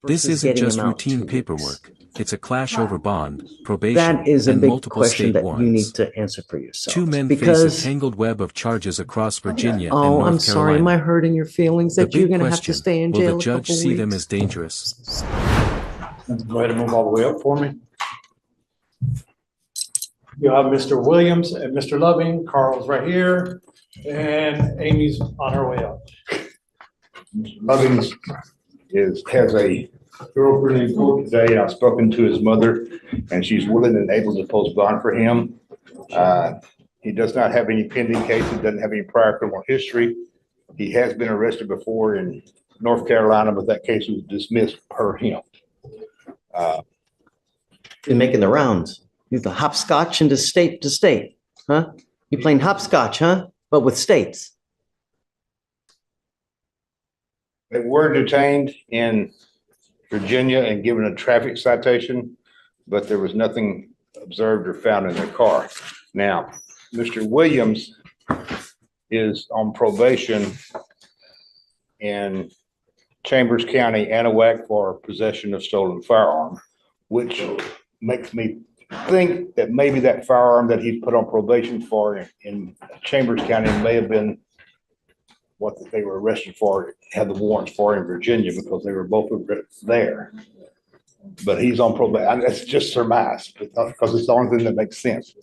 This versus isn't getting just him out routine 2 weeks? paperwork. It's a clash over bond, probation, That is a and big multiple question state that you need warrants. to answer for Two yourselves. men face a Because, tangled web of charges across Virginia and oh, I'm North sorry, am I Carolina. hurting your feelings The that you're big going to have to question, stay in will the jail a judge couple see them as weeks? dangerous? Go ahead and move all the way up for me. You have Mr. Williams and Mr. Loving. Carl's right here, and Amy's on her way up. Lovings has a girlfriend in court today. I've spoken to his mother, and she's willing and able to post bond for him. He does not have any pending cases, doesn't have any prior criminal history. He has been arrested before in North Carolina, but that case was dismissed per him. You're making the rounds. You're the hopscotch into state to state, huh? You're playing hopscotch, huh? But with states. They were detained in Virginia and given a traffic citation, but there was nothing observed or found in their car. Now, Mr. Williams is on probation in Chambers County, Anahuac, for possession of stolen firearm, which makes me think that maybe that firearm that he put on probation for in Chambers County may have been what they were arrested for, had the warrants for in Virginia, because they were both there. But he's on probation. That's just surmise, because it's the only thing that makes sense.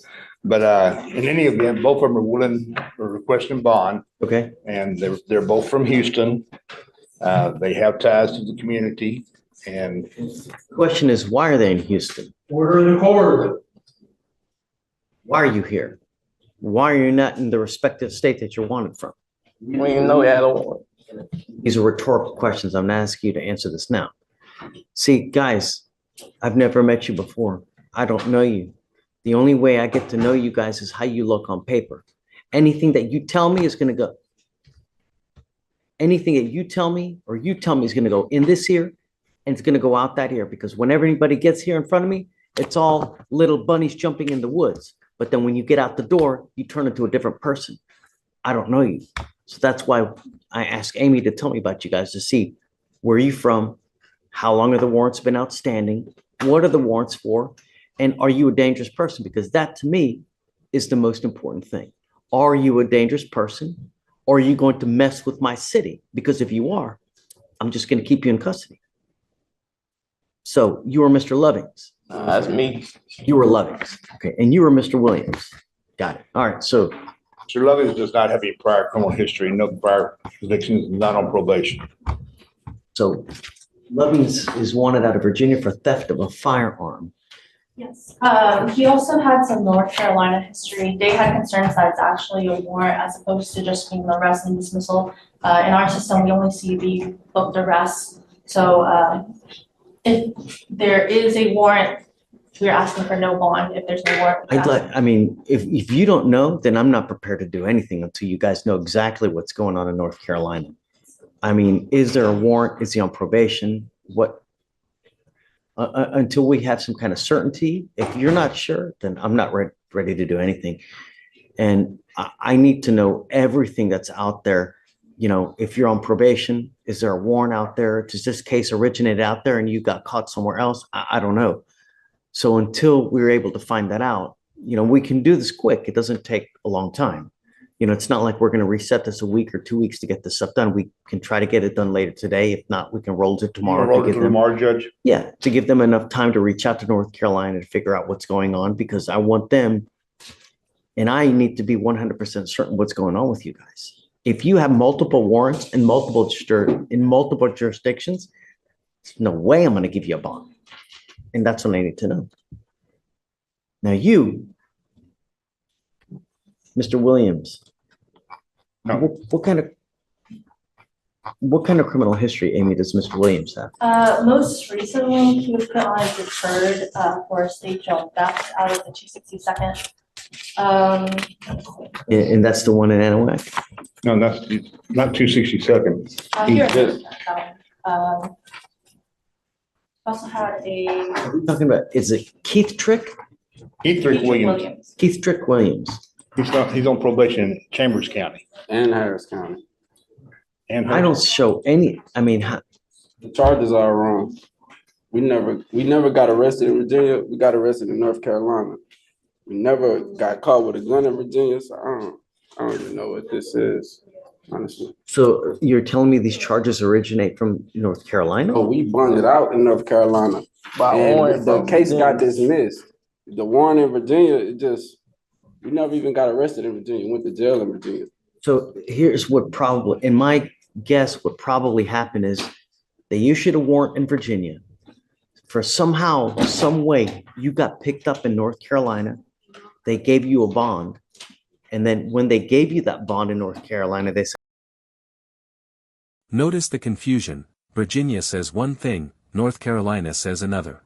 But in any event, both of them are willing or requesting bond. Okay. And they're both from Houston. They have ties to the community. And Question is, why are they in Houston? Order in the court. Why are you here? Why are you not in the respective state that you're wanted from? We didn't know we had a warrant. These are rhetorical questions. I'm not asking you to answer this now. See, guys, I've never met you before. I don't know you. The only way I get to know you guys is how you look on paper. Anything that you tell me is going to go. Anything that you tell me or you tell me is going to go in this ear and it's going to go out that ear, because whenever anybody gets here in front of me, it's all little bunnies jumping in the woods. But then when you get out the door, you turn into a different person. I don't know you. So that's why I asked Amy to tell me about you guys, to see where you from, how long have the warrants been outstanding, what are the warrants for, and are you a dangerous person? Because that to me is the most important thing. Are you a dangerous person? Or are you going to mess with my city? Because if you are, I'm just going to keep you in custody. So you are Mr. Lovings. That's me. You were Lovings. Okay. And you were Mr. Williams. Got it. All right. So Mr. Lovings does not have any prior criminal history, no prior convictions, not on probation. So Lovings is wanted out of Virginia for theft of a firearm. Yes, he also had some North Carolina history. They had concerns that it's actually a warrant as opposed to just being an arrest and dismissal. In our system, we only see the booked arrest. So if there is a warrant, we're asking for no bond. If there's no warrant. I mean, if you don't know, then I'm not prepared to do anything until you guys know exactly what's going on in North Carolina. I mean, is there a warrant? Is he on probation? What? Until we have some kind of certainty, if you're not sure, then I'm not ready to do anything. And I need to know everything that's out there. You know, if you're on probation, is there a warrant out there? Does this case originate out there and you got caught somewhere else? I don't know. So until we're able to find that out, you know, we can do this quick. It doesn't take a long time. You know, it's not like we're going to reset this a week or 2 weeks to get this stuff done. We can try to get it done later today. If not, we can roll it tomorrow. Roll it to tomorrow, Judge? Yeah, to give them enough time to reach out to North Carolina to figure out what's going on, because I want them, and I need to be 100% certain what's going on with you guys. If you have multiple warrants in multiple jurisdictions, there's no way I'm going to give you a bond. And that's what I need to know. Now you, Mr. Williams, No. what kind of criminal history, Amy, does Mr. Williams have? Most recently, he was put on a deferred for state jail theft out of the 262nd. And that's the one in Anahuac? No, that's not 262nd. Here, He's just- also had a Are we talking about, is it Keith Trick? Keith Williams. Keith Trick Williams. He's on probation in Chambers County. And Harris County. And I don't show any, I mean, The charges are wrong. We never got arrested in Virginia. We got arrested in North Carolina. We never got caught with a gun in Virginia, so I don't even know what this is, honestly. So you're telling me these charges originate from North Carolina? Oh, we bonded out in North Carolina, and the case got dismissed. The one in Virginia, we never even got arrested in Virginia. Went to jail in Virginia. So here's what probably, in my guess, what probably happened is they issued a warrant in Virginia. For somehow, some way, you got picked up in North Carolina. They gave you a bond. And then when they gave you that bond in North Carolina, they said, Notice the confusion. Virginia says one thing, North Carolina says another.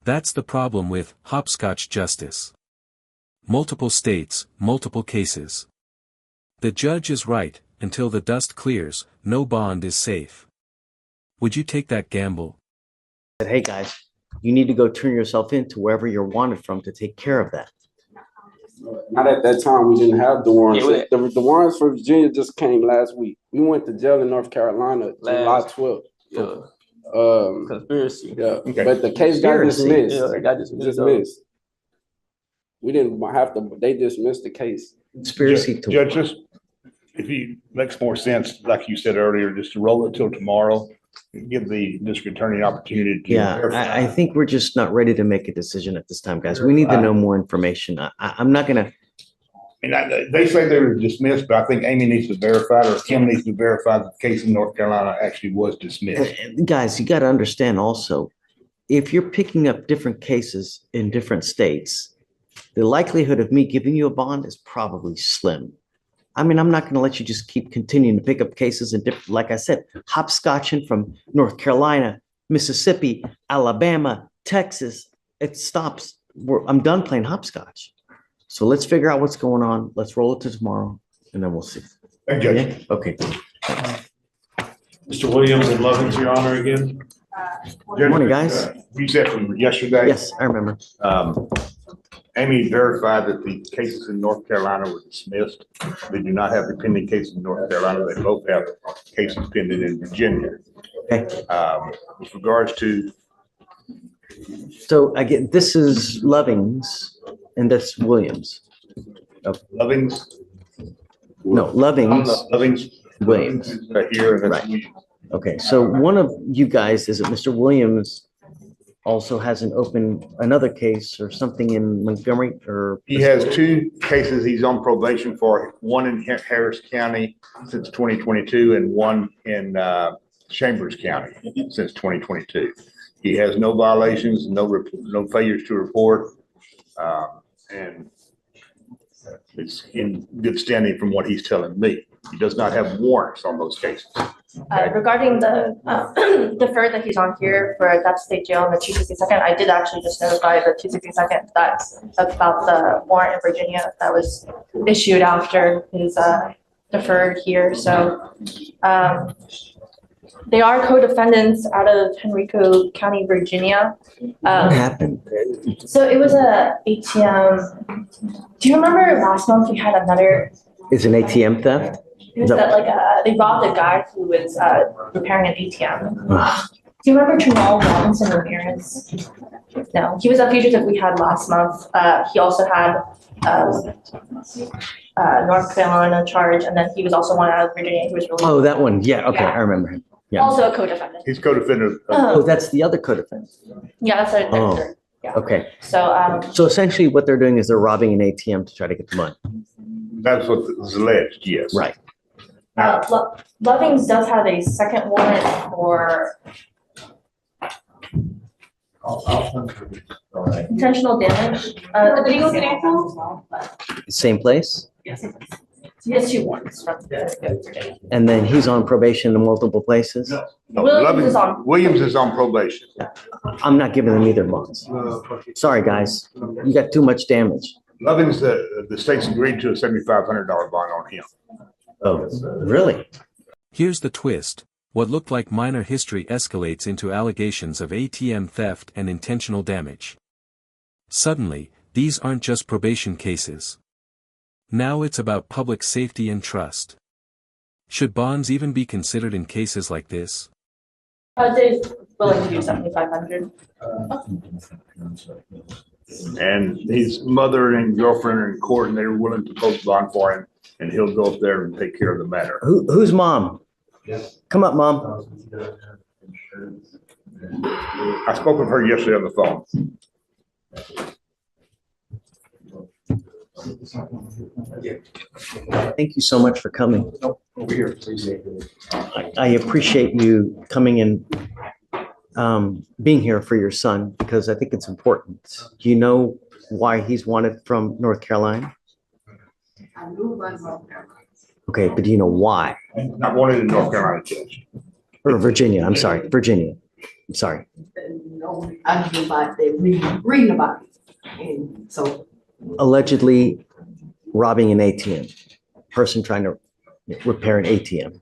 That's the problem with hopscotch justice. Multiple states, multiple cases. The judge is right, until the dust clears, no bond is safe. Would you take that gamble? hey, guys, you need to go turn yourself in to wherever you're wanted from to take care of that. Not at that time, we didn't have the warrants. Yeah, The warrants for Virginia just came last week. We went to jail in North Carolina July 12th. Yeah, conspiracy. Yeah, Okay. but the case got Conspiracy. dismissed. Yeah, it got dismissed. Dismissed. We didn't have to, they dismissed the case. Conspiracy to. Judge, just, if it makes more sense, like you said earlier, just to roll it till tomorrow, give the district attorney an opportunity to. Yeah, I think we're just not ready to make a decision at this time, guys. We need to know more information. I'm not gonna, And they say they were dismissed, but I think Amy needs to verify, or Kim needs to verify that the case in North Carolina actually was dismissed. guys, you gotta understand also, if you're picking up different cases in different states, the likelihood of me giving you a bond is probably slim. I mean, I'm not gonna let you just keep continuing to pick up cases in different, like I said, hopscotching from North Carolina, Mississippi, Alabama, Texas. It stops. I'm done playing hopscotch. So let's figure out what's going on. Let's roll it to tomorrow and then we'll see. Thank you, Yeah, Judge. okay. Mr. Williams and Lovins, your honor again. Good morning, guys. You said from yesterday. Yes, I remember. Amy verified that the cases in North Carolina were dismissed. They do not have the pending cases in North Carolina. They both have cases pending in Virginia. Okay. With regards to, So again, this is Lovings and that's Williams. Lovings. No, Lovings, Lovings. Williams. is right here, and that's Right. Williams. Okay, so one of you guys, is it Mr. Williams, also has another case or something in Montgomery or? He has two cases he's on probation for, one in Harris County since 2022 and one in Chambers County since 2022. He has no violations, no failures to report, and it's in good standing from what he's telling me. He does not have warrants on those cases. Regarding the defer that he's on here for that state jail in the 262nd, I did actually just notify the 262nd that's about the warrant in Virginia that was issued after his deferred here. So they are co-defendants out of Henrico County, Virginia. What happened? So it was a ATM. Do you remember last month we had another? Is an ATM theft? It was that they robbed a guy who was repairing an ATM. Ugh. Do you remember Jamal Robinson Ramirez? No, he was a fugitive we had last month. He also had North Carolina charge, and then he was also one out of Virginia. He was released. Oh, that one. Yeah, okay, Yeah. I remember him. Yeah. Also a co-defendant. He's co-defendant. Oh, that's the other co-defendant. Yeah, that's a Oh. third. Yeah. Okay, So so essentially what they're doing is they're robbing an ATM to try to get the money. That's what is alleged, yes. Right. Lovings does have a second warrant for intentional damage. Did he go get April? Same place? He has two warrants from Virginia. And then he's on probation in multiple places? No, Williams is on. Williams is on probation. I'm not giving them either bonds. Sorry, guys. You got too much damage. Lovins, the state's agreed to a $7,500 bond on him. Oh, really? Here's the twist. What looked like minor history escalates into allegations of ATM theft and intentional damage. Suddenly, these aren't just probation cases. Now it's about public safety and trust. Should bonds even be considered in cases like this? Dave, willing to do 7,500. And his mother and girlfriend are in court and they're willing to post bond for him and he'll go up there and take care of the matter. Who's mom? Come up, mom. I spoke with her yesterday on the phone. Thank you so much for coming. Over here, please. I appreciate you coming and being here for your son because I think it's important. Do you know why he's wanted from North Carolina? I knew about North Carolina. Okay, but do you know why? I wanted in North Carolina, Judge. Or Virginia, I'm sorry, Virginia. I'm sorry. No, I knew about that, reading about it. And so, Allegedly robbing an ATM, person trying to repair an ATM.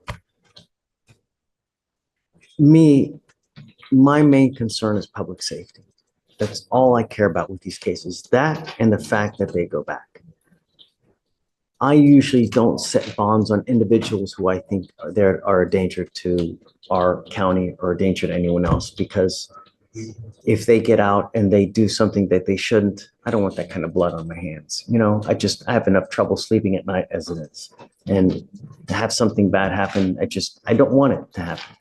My main concern is public safety. That's all I care about with these cases, that and the fact that they go back. I usually don't set bonds on individuals who I think are a danger to our county or a danger to anyone else, because if they get out and they do something that they shouldn't, I don't want that kind of blood on my hands. You know, I have enough trouble sleeping at night as it is. And to have something bad happen, I don't want it to happen.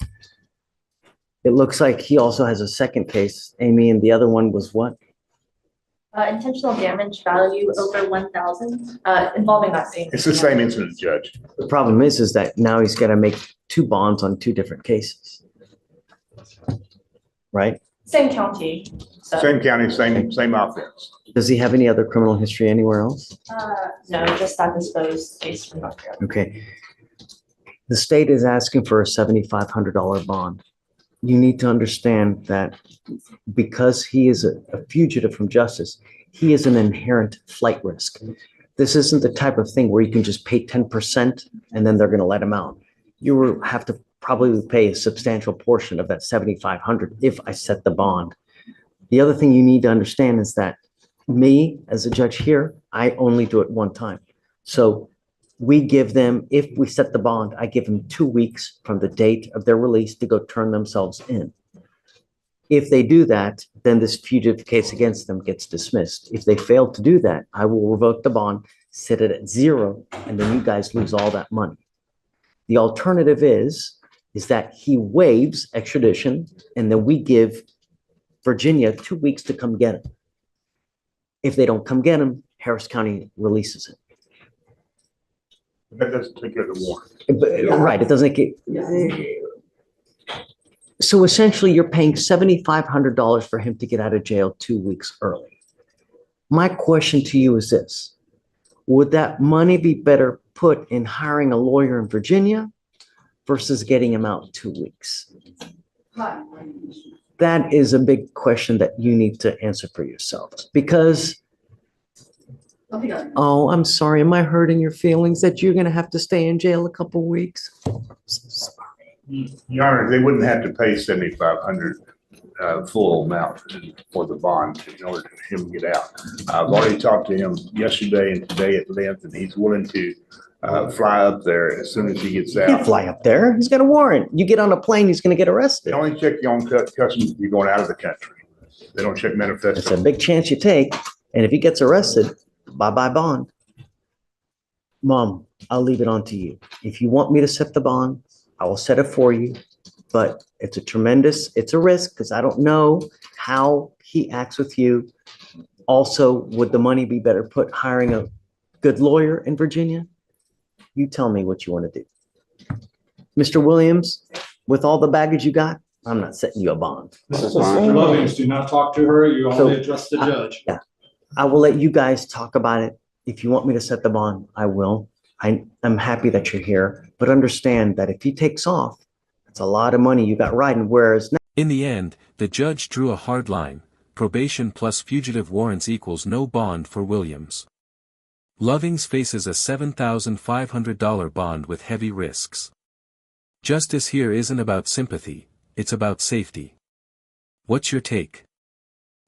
It looks like he also has a second case, Amy, and the other one was what? Intentional damage value over 1,000, involving that same. It's the same incident, Judge. The problem is that now he's got to make two bonds on two different cases. Right? Same county. So, Same county, same offense. Does he have any other criminal history anywhere else? no, just that disposed case from North Carolina. Okay. The state is asking for a $7,500 bond. You need to understand that because he is a fugitive from justice, he is an inherent flight risk. This isn't the type of thing where you can just pay 10% and then they're going to let him out. You will have to probably pay a substantial portion of that $7,500 if I set the bond. The other thing you need to understand is that me, as a judge here, I only do it one time. So we give them, if we set the bond, I give them 2 weeks from the date of their release to go turn themselves in. If they do that, then this fugitive case against them gets dismissed. If they fail to do that, I will revoke the bond, set it at 0, and then you guys lose all that money. The alternative is that he waives extradition, and then we give Virginia 2 weeks to come get him. If they don't come get him, Harris County releases him. That doesn't take care of the warrant. Right, it doesn't get. So essentially, you're paying $7,500 for him to get out of jail 2 weeks early. My question to you is this: would that money be better put in hiring a lawyer in Virginia versus getting him out 2 weeks? That is a big question that you need to answer for yourselves, because oh, I'm sorry. Am I hurting your feelings that you're going to have to stay in jail a couple weeks? Your Honor, they wouldn't have to pay $7,500 full amount for the bond in order for him to get out. I've already talked to him yesterday and today at length, and he's willing to fly up there as soon as he gets He can't out. fly up there. He's got a warrant. You get on a plane, he's going to get They arrested. only check you on customs if you're going out of the country. They don't check It's a manifesto. big chance you take. And if he gets arrested, bye-bye bond. Mom, I'll leave it on to you. If you want me to set the bond, I will set it for you. But it's a risk because I don't know how he acts with you. Also, would the money be better put hiring a good lawyer in Virginia? You tell me what you want to do. Mr. Williams, with all the baggage you got, I'm not setting you a bond. Mr. Lovings, do not talk to her. You only address the judge. Yeah, I will let you guys talk about it. If you want me to set the bond, I will. I'm happy that you're here, but understand that if he takes off, it's a lot of money you got riding, whereas now. In the end, the judge drew a hard line: probation plus fugitive warrants equals no bond for Williams. Lovings faces a $7,500 bond with heavy risks. Justice here isn't about sympathy, it's about safety. What's your take?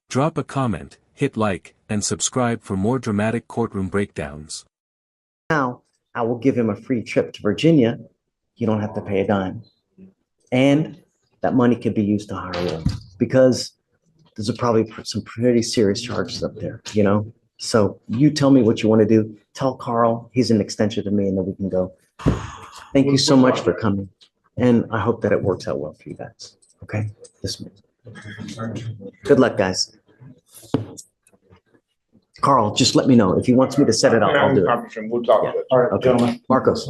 Drop a comment, hit like, and subscribe for more dramatic courtroom breakdowns. Now, I will give him a free trip to Virginia. You don't have to pay a dime. And that money could be used to hire them because there's probably some pretty serious charges up there, you know? So you tell me what you want to do. Tell Carl, he's an extension to me, and then we can go. Thank you so much for coming. And I hope that it works out well for you guys. Okay? Good luck, guys. Carl, just let me know. If he wants me to set it up, I'll do it. We'll talk about it. All right, Okay. gentlemen. Marcos.